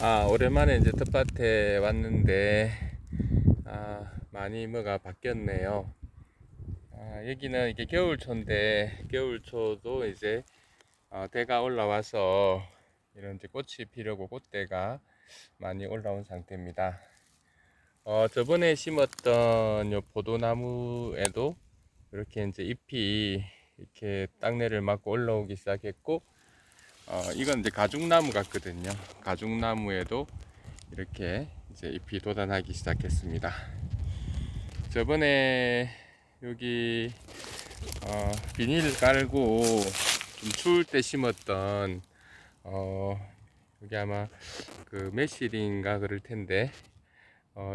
오랜만에 이제 텃밭에 왔는데, 많이 뭐가 바뀌었네요. 여기는 이게 겨울초인데, 겨울초도 이제, 대가 올라와서, 이런 이제 꽃이 피려고 꽃대가 많이 올라온 상태입니다. 저번에 심었던 요 포도나무에도 이렇게 이제 잎이 이렇게 땅내를 맡고 올라오기 시작했고, 이건 이제 가죽나무 같거든요. 가죽나무에도 이렇게 이제 잎이 돋아나기 시작했습니다. 저번에 여기 비닐 깔고 좀 추울 때 심었던 여기 아마 그 매실인가 그럴 텐데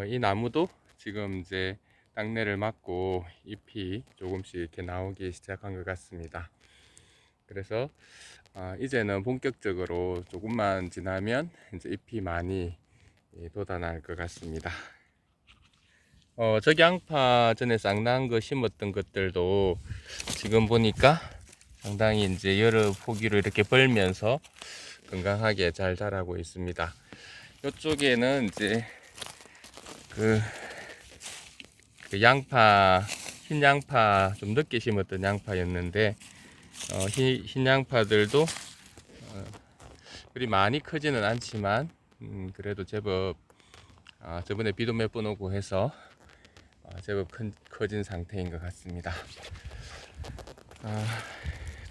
이 나무도 지금 이제 땅내를 맞고 잎이 조금씩 이렇게 나오기 시작한 것 같습니다. 그래서 이제는 본격적으로 조금만 지나면 이제 잎이 많이 돋아날 것 같습니다. 저기 양파 전에 쌍난 거 심었던 것들도 지금 보니까 상당히 이제 여러 포기로 이렇게 벌면서 건강하게 잘 자라고 있습니다. 이쪽에는 이제 그 양파, 흰 양파 좀 늦게 심었던 양파였는데 흰 양파들도 그리 많이 크지는 않지만 그래도 제법 저번에 비도 몇 번 오고 해서 제법 커진 상태인 것 같습니다.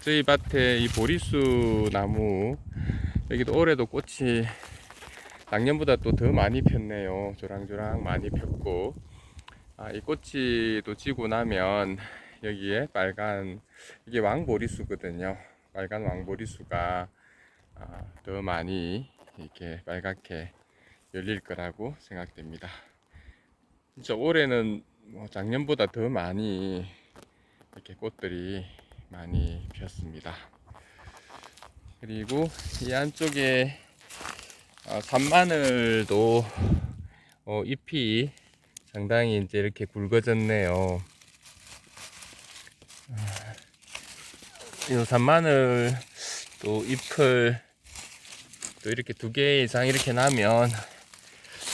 저희 밭에 이 보리수 나무 여기도 올해도 꽃이 작년보다 또 더 많이 폈네요. 조랑조랑 많이 폈고 이 꽃이 또 지고 나면 여기에 빨간 이게 왕보리수거든요. 빨간 왕보리수가 더 많이 이렇게 빨갛게 열릴 거라고 생각됩니다. 진짜 올해는 뭐 작년보다 더 많이 이렇게 꽃들이 많이 피었습니다. 그리고 이 안쪽에 산마늘도 잎이 상당히 이제 이렇게 굵어졌네요. 이 산마늘 또 잎을 또 이렇게 두 개 이상 이렇게 나면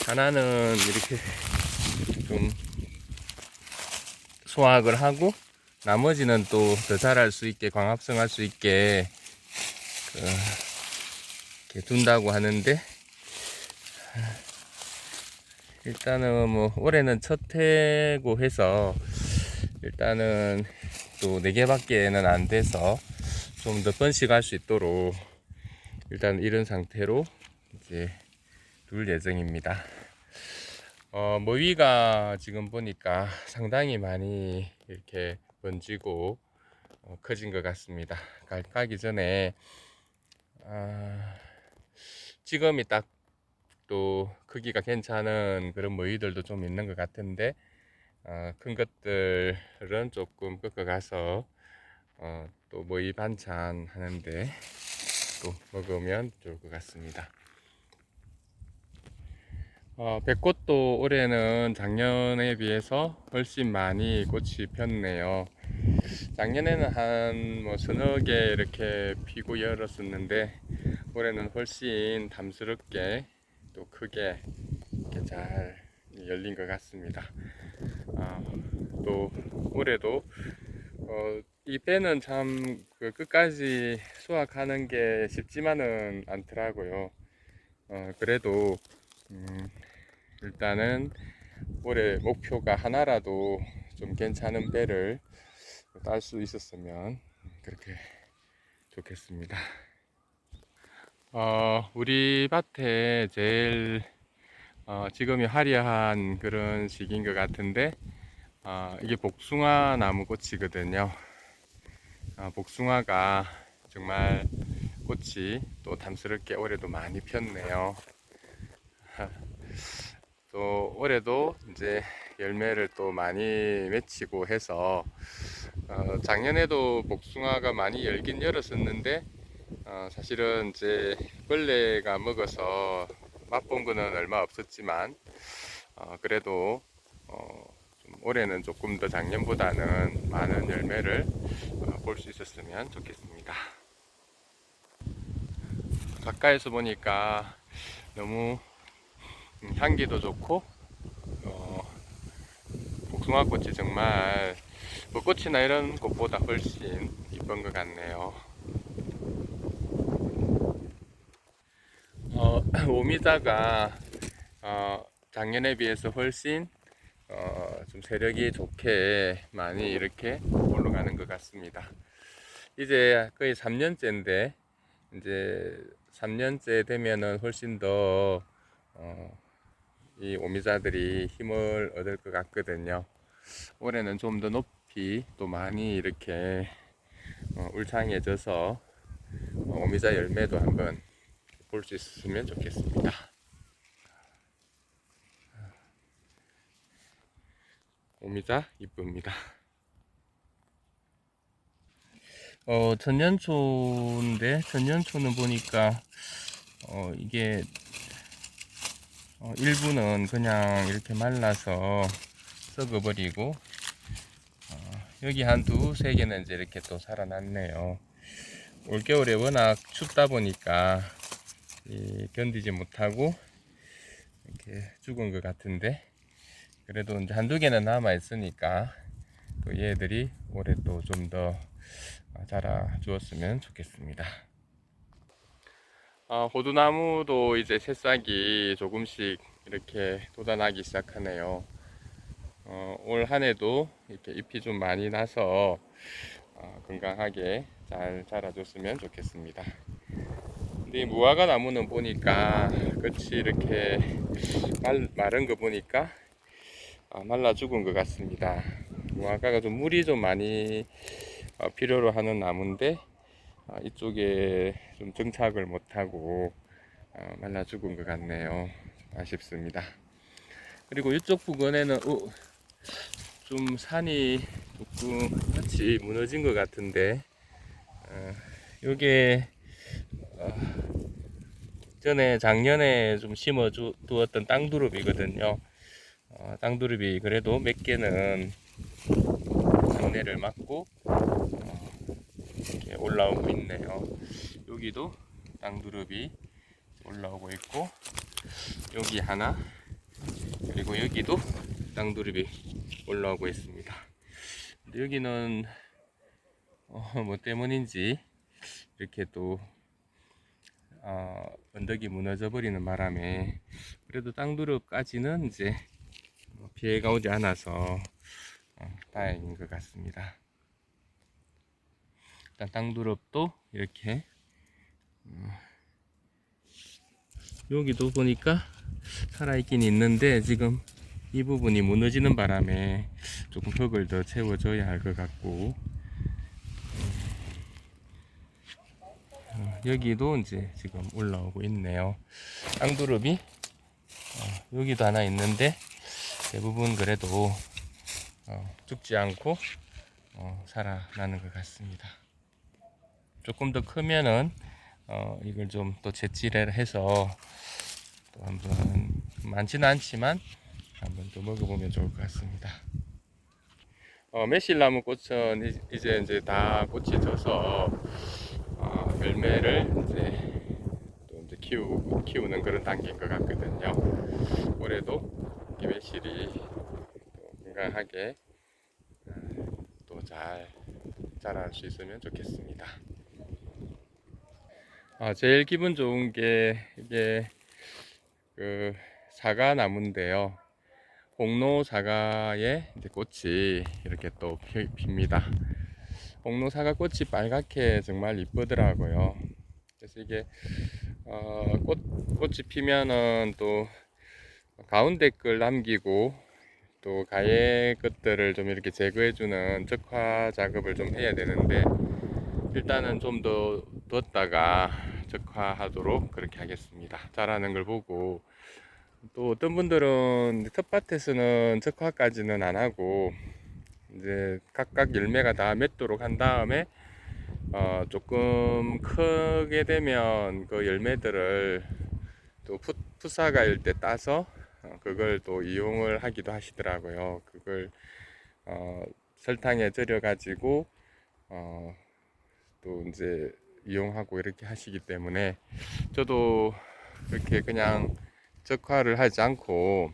하나는 이렇게 좀 수확을 하고 나머지는 또 더 자랄 수 있게 광합성할 수 있게 이렇게 둔다고 하는데 일단은 뭐 올해는 첫 해고 해서 일단은 또 4개밖에는 안 돼서 좀 더 번식할 수 있도록 일단 이런 상태로 이제 둘 예정입니다. 머위가 지금 보니까 상당히 많이 이렇게 번지고 커진 것 같습니다. 가기 전에 지금이 딱 또 크기가 괜찮은 그런 머위들도 좀 있는 것 같은데 큰 것들은 조금 꺾어가서 또 머위 반찬 하는데 또 먹으면 좋을 것 같습니다. 백꽃도 올해는 작년에 비해서 훨씬 많이 꽃이 폈네요. 작년에는 한 뭐 서너 개 이렇게 피고 열었었는데 올해는 훨씬 담스럽게 또 크게 이렇게 잘 열린 것 같습니다. 또 올해도 이 배는 참 그 끝까지 수확하는 게 쉽지만은 않더라고요. 그래도 일단은 올해 목표가 하나라도 좀 괜찮은 배를 딸 수 있었으면 그렇게 좋겠습니다. 우리 밭에 제일 지금이 화려한 그런 시기인 것 같은데 이게 복숭아 나무 꽃이거든요. 복숭아가 정말 꽃이 또 담스럽게 올해도 많이 폈네요. 또 올해도 이제 열매를 또 많이 맺히고 해서 작년에도 복숭아가 많이 열긴 열었었는데 사실은 이제 벌레가 먹어서 맛본 거는 얼마 없었지만 그래도 좀 올해는 조금 더 작년보다는 많은 열매를 볼 수 있었으면 좋겠습니다. 가까이서 보니까 너무 향기도 좋고 복숭아꽃이 정말 벚꽃이나 이런 꽃보다 훨씬 이쁜 것 같네요. 오미자가 작년에 비해서 훨씬 좀 세력이 좋게 많이 이렇게 올라가는 것 같습니다. 이제 거의 3년째인데 이제 3년째 되면은 훨씬 더 이 오미자들이 힘을 얻을 것 같거든요. 올해는 좀 더 높이 또 많이 이렇게 울창해져서 오미자 열매도 한번 볼 수 있으면 좋겠습니다. 오미자 이쁩니다. 천년초인데 천년초는 보니까 이게 일부는 그냥 이렇게 말라서 썩어버리고 여기 한 두세 개는 이제 이렇게 또 살아났네요. 올겨울에 워낙 춥다 보니까 견디지 못하고 이렇게 죽은 것 같은데 그래도 이제 한두 개는 남아 있으니까 또 얘들이 올해 또 좀 더 자라 주었으면 좋겠습니다. 호두나무도 이제 새싹이 조금씩 이렇게 돋아나기 시작하네요. 올 한해도 이렇게 잎이 좀 많이 나서 건강하게 잘 자라줬으면 좋겠습니다. 근데 이 무화과 나무는 보니까 끝이 이렇게 마른 거 보니까 말라 죽은 것 같습니다. 무화과가 좀 물이 좀 많이 필요로 하는 나무인데 이쪽에 좀 정착을 못하고 말라 죽은 것 같네요. 아쉽습니다. 그리고 이쪽 부근에는 좀 산이 조금 같이 무너진 것 같은데 요게 전에 작년에 좀 심어 두었던 땅두릅이거든요. 땅두릅이 그래도 몇 개는 장내를 맞고 이렇게 올라오고 있네요. 여기도 땅두릅이 올라오고 있고 여기 하나 그리고 여기도 땅두릅이 올라오고 있습니다. 근데 여기는 뭐 때문인지 이렇게 또 언덕이 무너져 버리는 바람에 그래도 땅두릅까지는 이제 피해가 오지 않아서 다행인 것 같습니다. 일단 땅두릅도 이렇게 여기도 보니까 살아있긴 있는데 지금 이 부분이 무너지는 바람에 조금 흙을 더 채워줘야 할 것 같고 여기도 이제 지금 올라오고 있네요. 땅두릅이 여기도 하나 있는데 대부분 그래도 죽지 않고 살아나는 것 같습니다. 조금 더 크면은 이걸 좀 또 재치를 해서 또 한번 많지는 않지만 한번 또 먹어보면 좋을 것 같습니다. 매실나무 꽃은 이제 다 꽃이 져서 열매를 이제 키우는 그런 단계인 것 같거든요. 올해도 매실이 건강하게 또 잘 자랄 수 있으면 좋겠습니다. 제일 기분 좋은 게 이게 그 사과 나무인데요. 홍로 사과에 이제 꽃이 이렇게 또 핍니다. 홍로 사과 꽃이 빨갛게 정말 이쁘더라고요. 그래서 이게 꽃이 피면은 또 가운데 걸 남기고 또 가해 것들을 좀 이렇게 제거해주는 적화 작업을 좀 해야 되는데 일단은 좀 더 뒀다가 적화하도록 그렇게 하겠습니다. 자라는 걸 보고 또 어떤 분들은 텃밭에서는 적화까지는 안 하고 이제 각각 열매가 다 맺도록 한 다음에 조금 크게 되면 그 열매들을 또 풋사과일 때 따서 그걸 또 이용을 하기도 하시더라고요. 그걸 설탕에 절여 가지고 또 이제 이용하고 이렇게 하시기 때문에 저도 그렇게 그냥 적화를 하지 않고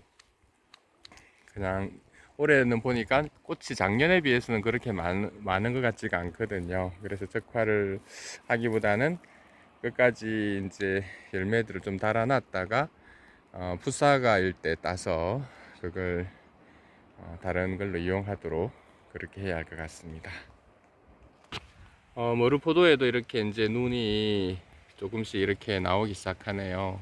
그냥 올해는 보니까 꽃이 작년에 비해서는 그렇게 많은 것 같지가 않거든요. 그래서 적화를 하기보다는 끝까지 이제 열매들을 좀 달아놨다가 풋사과일 때 따서 그걸 다른 걸로 이용하도록 그렇게 해야 할 것 같습니다. 머루포도에도 이렇게 이제 눈이 조금씩 이렇게 나오기 시작하네요.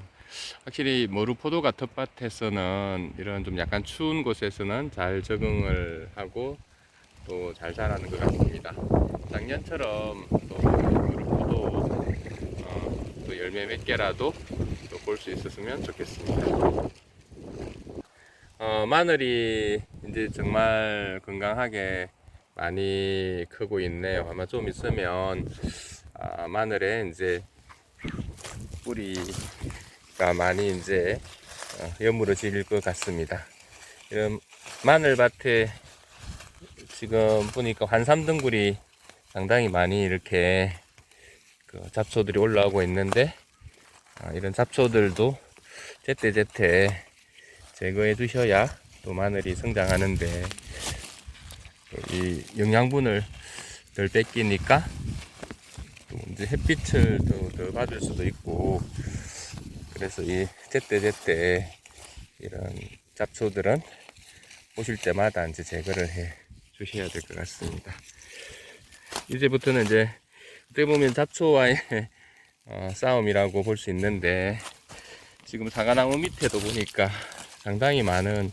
확실히 머루포도가 텃밭에서는 이런 좀 약간 추운 곳에서는 잘 적응을 하고 또 잘 자라는 것 같습니다. 작년처럼 또 머루포도 또 열매 몇 개라도 또 볼 수 있었으면 좋겠습니다. 마늘이 이제 정말 건강하게 많이 크고 있네요. 아마 좀 있으면 마늘에 이제 뿌리가 많이 이제 여물어질 것 같습니다. 이런 마늘밭에 지금 보니까 환삼등굴이 상당히 많이 이렇게 그 잡초들이 올라오고 있는데 이런 잡초들도 제때제때 제거해 주셔야 또 마늘이 성장하는데 이 영양분을 덜 뺏기니까 또 이제 햇빛을 더 받을 수도 있고, 그래서 이 제때제때 이런 잡초들은 오실 때마다 이제 제거를 해 주셔야 될 것 같습니다. 이제부터는 이제 어떻게 보면 잡초와의 싸움이라고 볼 수 있는데, 지금 사과나무 밑에도 보니까 상당히 많은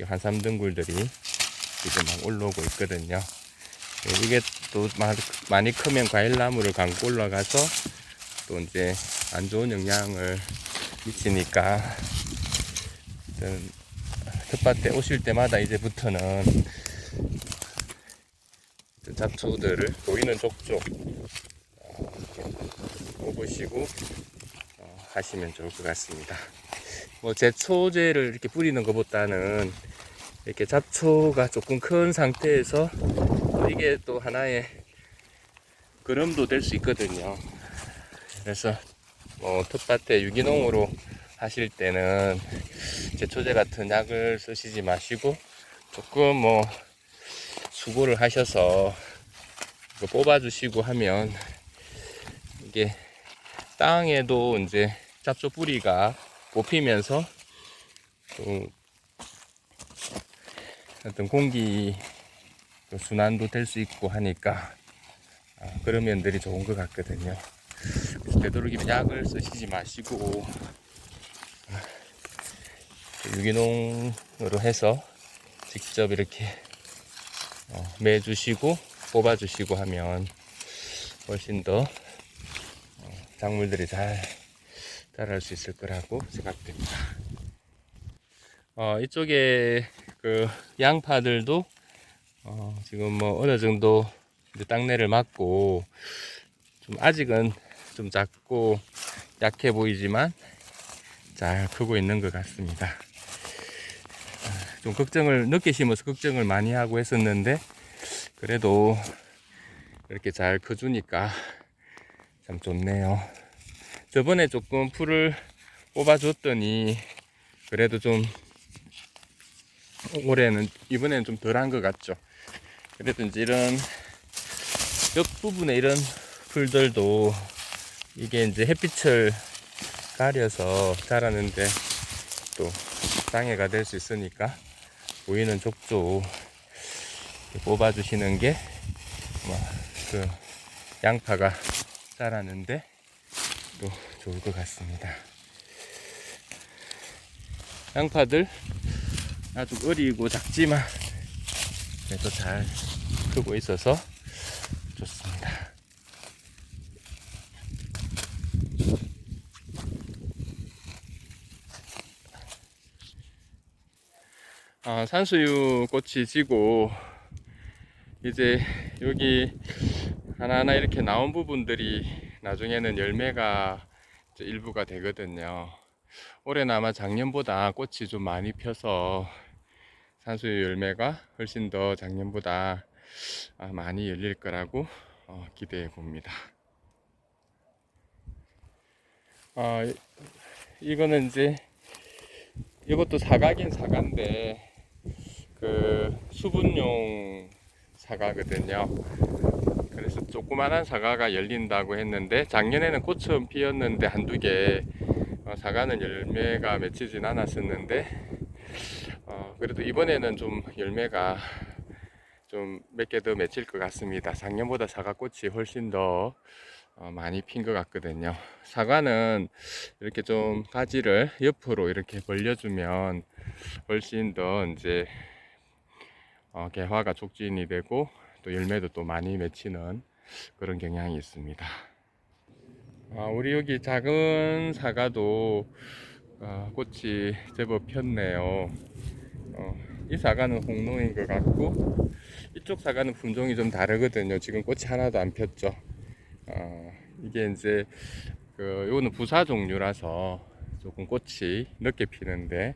환삼등굴들이 지금 막 올라오고 있거든요. 이게 또 많이 크면 과일나무를 감고 올라가서 또 이제 안 좋은 영향을 미치니까 텃밭에 오실 때마다 이제부터는 잡초들을 보이는 족족 뽑으시고 하시면 좋을 것 같습니다. 뭐 제초제를 이렇게 뿌리는 것보다는 이렇게 잡초가 조금 큰 상태에서 이게 또 하나의 그럼도 될 수 있거든요. 그래서 뭐 텃밭에 유기농으로 하실 때는 제초제 같은 약을 쓰시지 마시고 조금 뭐 수고를 하셔서 이거 뽑아 주시고 하면 이게 땅에도 이제 잡초 뿌리가 뽑히면서 또 어떤 공기 순환도 될 수 있고 하니까 그런 면들이 좋은 것 같거든요. 그래서 되도록이면 약을 쓰시지 마시고 유기농으로 해서 직접 이렇게 매주시고 뽑아주시고 하면 훨씬 더 작물들이 잘 자랄 수 있을 거라고 생각됩니다. 이쪽에 그 양파들도 지금 뭐 어느 정도 이제 땅내를 맞고 좀 아직은 좀 작고 약해 보이지만 잘 크고 있는 것 같습니다. 좀 걱정을 늦게 심어서 걱정을 많이 하고 했었는데 그래도 이렇게 잘 커주니까 참 좋네요. 저번에 조금 풀을 뽑아줬더니 그래도 좀 이번에는 좀 덜한 것 같죠. 그래도 이제 이런 옆 부분에 이런 풀들도 이게 이제 햇빛을 가려서 자라는데 또 방해가 될 수 있으니까 보이는 족족 뽑아주시는 게 그 양파가 자라는데 또 좋을 것 같습니다. 양파들 아주 어리고 작지만 그래도 잘 크고 있어서 좋습니다. 산수유 꽃이 지고 이제 여기 하나하나 이렇게 나온 부분들이 나중에는 열매가 일부가 되거든요. 올해는 아마 작년보다 꽃이 좀 많이 펴서 산수유 열매가 훨씬 더 작년보다 많이 열릴 거라고 기대해 봅니다. 이거는 이제 이것도 사과긴 사과인데 그 수분용 사과거든요. 그래서 조그만한 사과가 열린다고 했는데 작년에는 꽃은 피었는데 한두 개, 사과는 열매가 맺히진 않았었는데 그래도 이번에는 좀 열매가 좀 몇 개 더 맺힐 것 같습니다. 작년보다 사과꽃이 훨씬 더 많이 핀 것 같거든요. 사과는 이렇게 좀 가지를 옆으로 이렇게 벌려주면 훨씬 더 이제 개화가 촉진이 되고 또 열매도 또 많이 맺히는 그런 경향이 있습니다. 우리 여기 작은 사과도 꽃이 제법 폈네요. 이 사과는 홍로인 것 같고 이쪽 사과는 품종이 좀 다르거든요. 지금 꽃이 하나도 안 폈죠. 이게 이제 요거는 부사 종류라서 조금 꽃이 늦게 피는데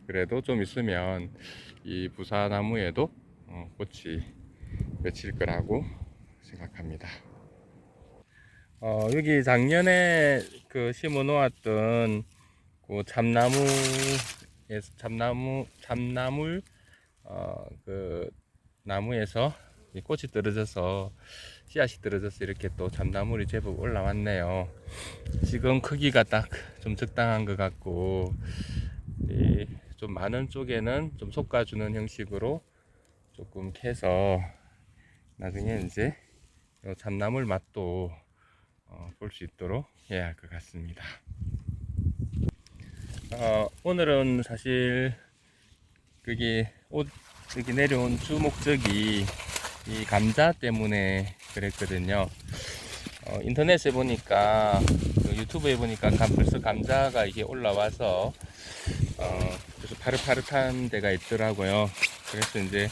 그래도 좀 있으면 이 부사나무에도 꽃이 맺힐 거라고 생각합니다. 여기 작년에 그 심어 놓았던 그 참나물 그 나무에서 이 꽃이 떨어져서 씨앗이 떨어져서 이렇게 또 참나물이 제법 올라왔네요. 지금 크기가 딱 좀 적당한 것 같고 좀 많은 쪽에는 좀 솎아주는 형식으로 조금 캐서 나중에 이제 참나물 맛도 볼 수 있도록 해야 할 것 같습니다. 오늘은 사실 여기 내려온 주 목적이 이 감자 때문에 그랬거든요. 인터넷에 보니까 유튜브에 보니까 벌써 감자가 이게 올라와서 그래서 파릇파릇한 데가 있더라고요. 그래서 이제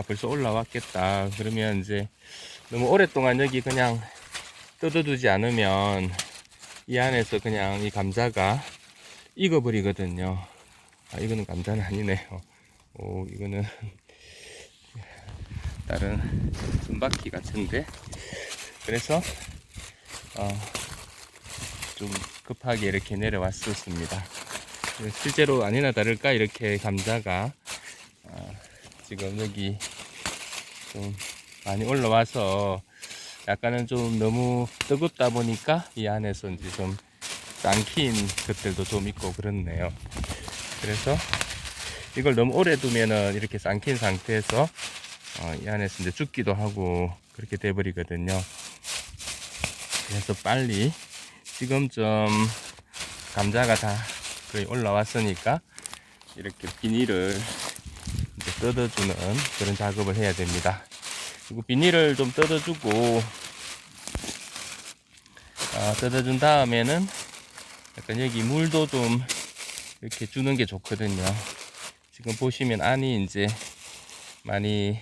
벌써 올라왔겠다. 그러면 이제 너무 오랫동안 여기 그냥 뜯어두지 않으면 이 안에서 그냥 이 감자가 익어버리거든요. 이거는 감자는 아니네요. 이거는 다른 순바퀴 같은데. 그래서 좀 급하게 이렇게 내려왔었습니다. 실제로 아니나 다를까 이렇게 감자가 지금 여기 좀 많이 올라와서 약간은 좀 너무 뜨겁다 보니까 이 안에서 이제 좀 쌍킨 것들도 좀 있고 그렇네요. 그래서 이걸 너무 오래 두면은 이렇게 쌍킨 상태에서 이 안에서 이제 죽기도 하고 그렇게 돼 버리거든요. 그래서 빨리 지금쯤 감자가 다 거의 올라왔으니까 이렇게 비닐을 이제 뜯어주는 그런 작업을 해야 됩니다. 그리고 비닐을 좀 뜯어주고 뜯어준 다음에는 약간 여기 물도 좀 이렇게 주는 게 좋거든요. 지금 보시면 안이 이제 많이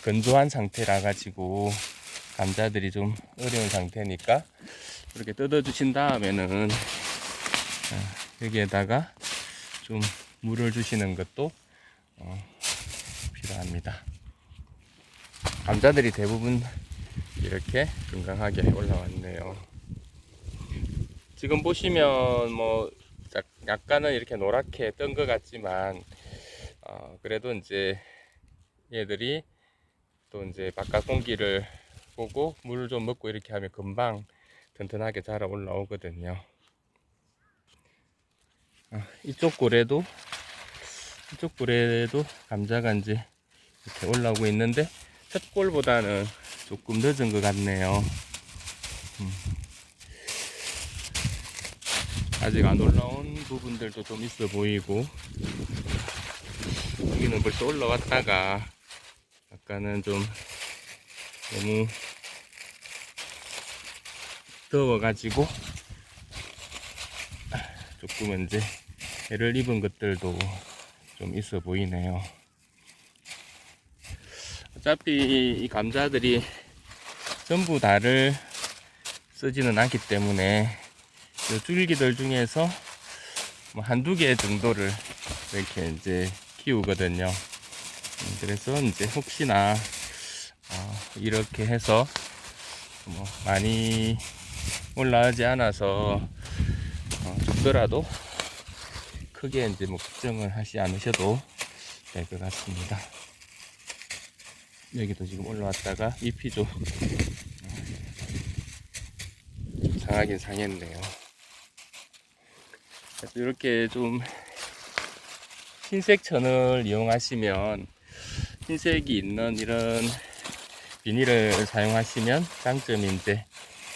건조한 상태라 가지고 감자들이 좀 어려운 상태니까 이렇게 뜯어 주신 다음에는 여기에다가 좀 물을 주시는 것도 필요합니다. 감자들이 대부분 이렇게 건강하게 올라왔네요. 지금 보시면 뭐 약간은 이렇게 노랗게 뜬 것 같지만 그래도 이제 얘들이 또 이제 바깥 공기를 보고 물을 좀 먹고 이렇게 하면 금방 튼튼하게 자라 올라오거든요. 이쪽 고래도 감자가 이제 이렇게 올라오고 있는데 첫 골보다는 조금 늦은 것 같네요. 아직 안 올라온 부분들도 좀 있어 보이고 여기는 벌써 올라왔다가 약간은 좀 너무 더워가지고 조금은 이제 해를 입은 것들도 좀 있어 보이네요. 어차피 이 감자들이 전부 다를 쓰지는 않기 때문에 이 줄기들 중에서 뭐 한두 개 정도를 이렇게 이제 키우거든요. 그래서 이제 혹시나 이렇게 해서 뭐 많이 올라가지 않아서 죽더라도 크게 이제 뭐 걱정을 하지 않으셔도 될 것 같습니다. 여기도 지금 올라왔다가 잎이 좀 상하긴 상했네요. 그래서 이렇게 좀 흰색 천을 이용하시면, 흰색이 있는 이런 비닐을 사용하시면 장점이 이제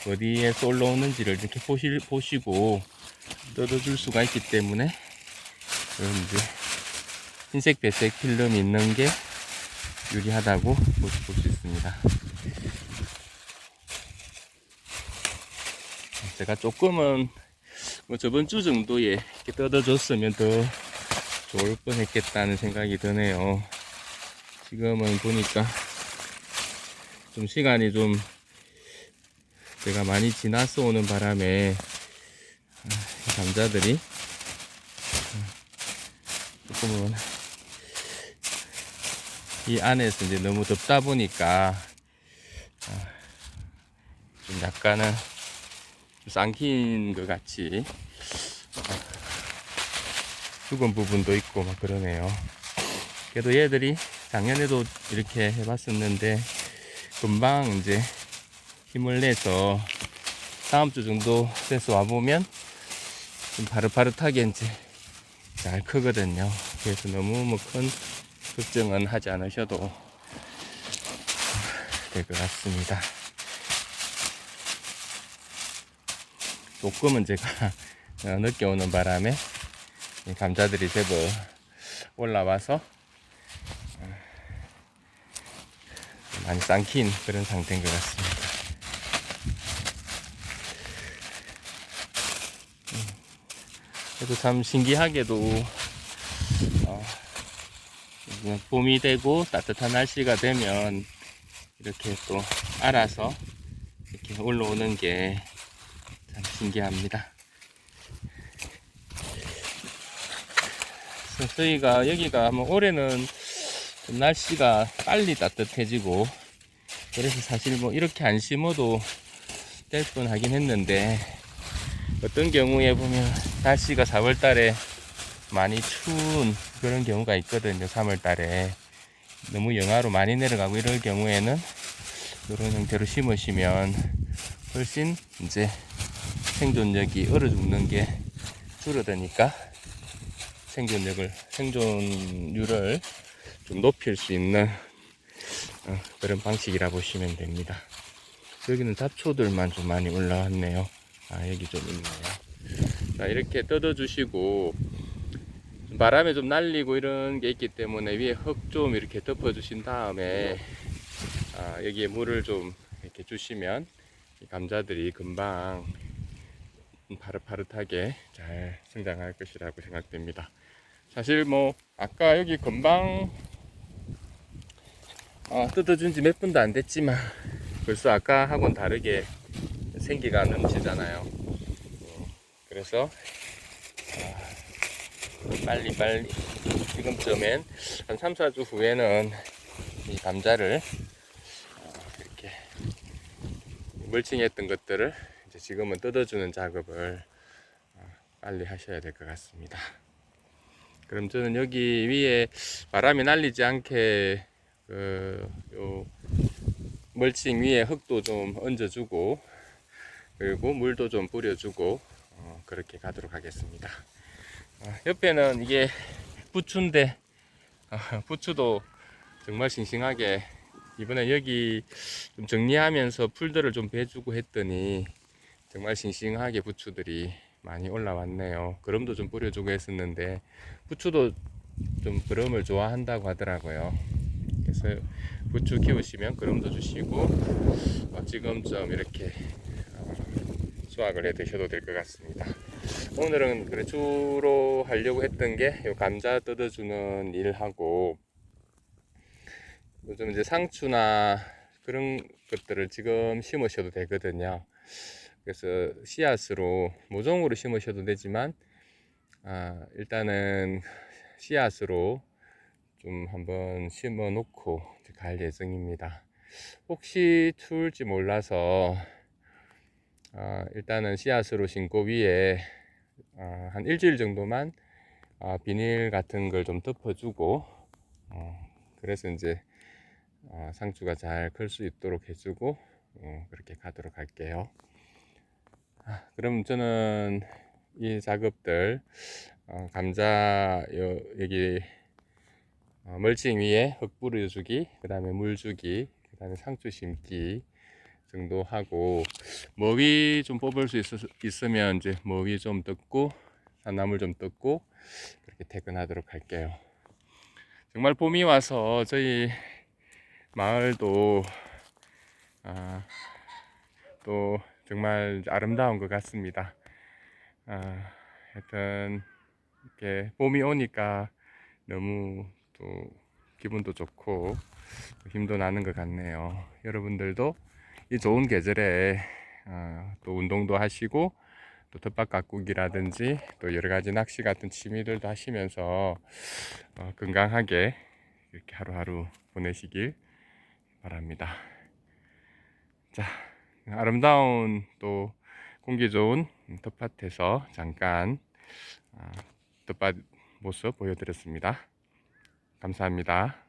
어디에서 올라오는지를 이렇게 보시고 뜯어줄 수가 있기 때문에, 이런 이제 흰색 배색 필름이 있는 게 유리하다고 볼 수 있습니다. 제가 조금은 뭐 저번 주 정도에 이렇게 뜯어줬으면 더 좋을 뻔 했겠다는 생각이 드네요. 지금은 보니까 좀 시간이 좀 제가 많이 지나서 오는 바람에 이 감자들이 조금은 이 안에서 이제 너무 덥다 보니까 좀 약간은 쌍킨 것 같이 죽은 부분도 있고 막 그러네요. 그래도 얘들이 작년에도 이렇게 해봤었는데 금방 이제 힘을 내서 다음 주 정도 돼서 와보면 좀 바릇바릇하게 이제 잘 크거든요. 그래서 너무 뭐 큰 걱정은 하지 않으셔도 될 것 같습니다. 조금은 제가 늦게 오는 바람에 감자들이 제법 올라와서 많이 쌍킨 그런 상태인 것 같습니다. 그래도 참 신기하게도 봄이 되고 따뜻한 날씨가 되면 이렇게 또 알아서 이렇게 올라오는 게 참 신기합니다. 저희가 여기가 뭐 올해는 좀 날씨가 빨리 따뜻해지고 그래서 사실 뭐 이렇게 안 심어도 될 뻔 하긴 했는데, 어떤 경우에 보면 날씨가 4월 달에 많이 추운 그런 경우가 있거든요. 3월 달에 너무 영하로 많이 내려가고 이럴 경우에는 이런 형태로 심으시면 훨씬 이제 생존력이 얼어 죽는 게 줄어드니까 생존율을 좀 높일 수 있는 그런 방식이라 보시면 됩니다. 여기는 잡초들만 좀 많이 올라왔네요. 여기 좀 있네요. 자, 이렇게 뜯어 주시고 바람에 좀 날리고 이런 게 있기 때문에 위에 흙 좀 이렇게 덮어 주신 다음에 여기에 물을 좀 이렇게 주시면 이 감자들이 금방 파릇파릇하게 잘 성장할 것이라고 생각됩니다. 사실 뭐 아까 여기 금방 뜯어준 지 몇 분도 안 됐지만 벌써 아까 하고는 다르게 생기가 넘치잖아요. 그래서 빨리 지금쯤엔 한 3, 4주 후에는 이 감자를 이렇게 멀칭했던 것들을 이제 지금은 뜯어주는 작업을 빨리 하셔야 될 것 같습니다. 그럼 저는 여기 위에 바람이 날리지 않게 요 멀칭 위에 흙도 좀 얹어주고 그리고 물도 좀 뿌려주고 그렇게 가도록 하겠습니다. 옆에는 이게 부추인데 부추도 정말 싱싱하게 이번에 여기 좀 정리하면서 풀들을 좀 베주고 했더니 정말 싱싱하게 부추들이 많이 올라왔네요. 그럼도 좀 뿌려주고 했었는데 부추도 좀 그럼을 좋아한다고 하더라고요. 그래서 부추 키우시면 그럼도 주시고 지금쯤 이렇게 수확을 해 드셔도 될 것 같습니다. 오늘은 그래 주로 하려고 했던 게 요 감자 뜯어주는 일하고, 요즘 이제 상추나 그런 것들을 지금 심으셔도 되거든요. 그래서 씨앗으로 모종으로 심으셔도 되지만 일단은 씨앗으로 좀 한번 심어 놓고 갈 예정입니다. 혹시 추울지 몰라서 일단은 씨앗으로 심고 위에 한 일주일 정도만 비닐 같은 걸 좀 덮어주고 그래서 이제 상추가 잘 클 수 있도록 해주고 그렇게 가도록 할게요. 그럼 저는 이 작업들 감자 여기 멀칭 위에 흙 뿌려주기, 그 다음에 물 주기, 그 다음에 상추 심기 정도 하고, 먹이 좀 뽑을 수 있으면 이제 먹이 좀 뜯고 산나물 좀 뜯고 그렇게 퇴근하도록 할게요. 정말 봄이 와서 저희 마을도 또 정말 아름다운 것 같습니다. 하여튼 이렇게 봄이 오니까 너무 또 기분도 좋고 힘도 나는 것 같네요. 여러분들도 이 좋은 계절에 또 운동도 하시고 또 텃밭 가꾸기라든지 또 여러 가지 낚시 같은 취미들도 하시면서 건강하게 이렇게 하루하루 보내시길 바랍니다. 자, 아름다운 또 공기 좋은 텃밭에서 잠깐 텃밭 모습 보여드렸습니다. 감사합니다.